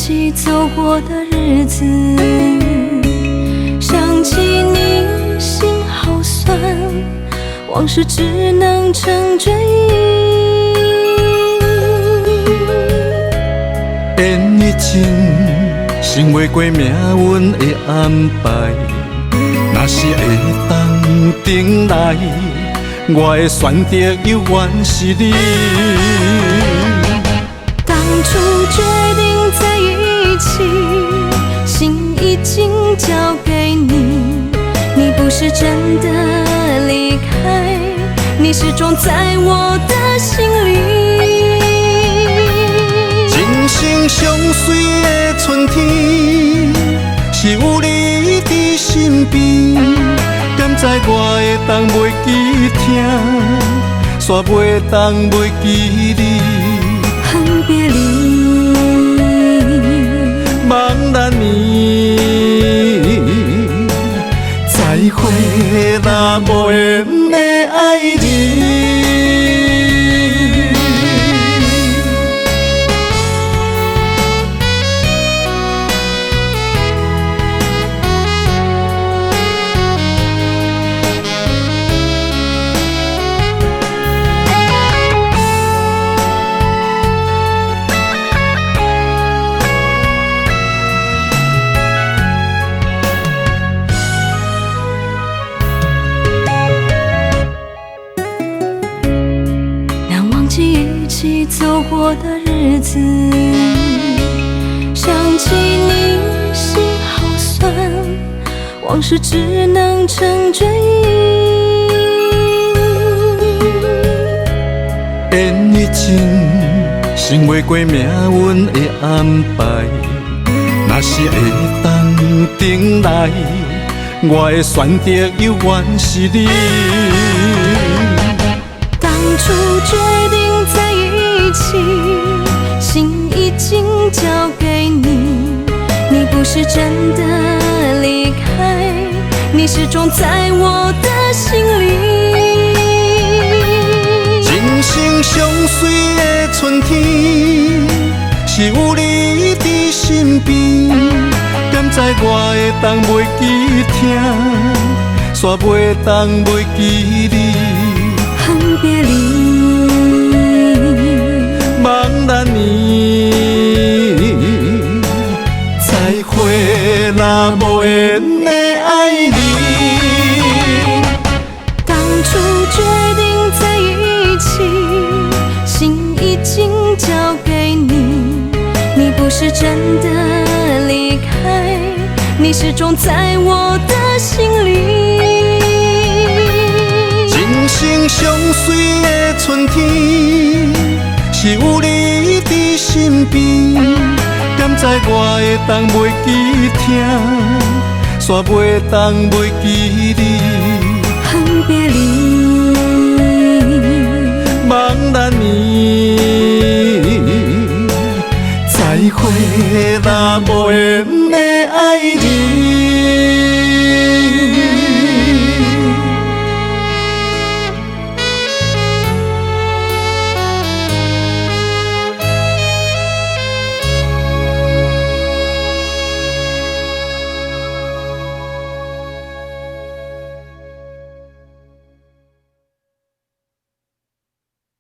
起走过的日子，想起你心好酸，往事只能成追忆。缘一真，想袂过命运的安排，若是会当等来，我的选择永远是你。当初决定在一起，心已经交给你，你不是真的离开，你始终在我的心里。人生上水的春天，是有你伫身边。甘知我会当袂记听，煞袂当袂记你。恨别离，茫然年，再会若无缘的爱你。一起走过的日子，想起你心好酸，往事只能成追忆。缘一真，想袂过命运的安排，若是会当等来，我的选择永远是你。当初决定在一起，心已经交给你，你不是真的离开，你始终在我的心里。人生上水的春天，是有你伫身边。甘知我会当袂记听，煞袂当袂记你。恨别离，茫然年，再会若无缘的爱你。当初决定在一起，心已经交给你，你不是真的离开，你始终在我的心里。人生上水的春天，是有你伫身边。甘知我会当袂记听，煞袂当袂记你。恨别离，茫然年，再会若无缘的爱你。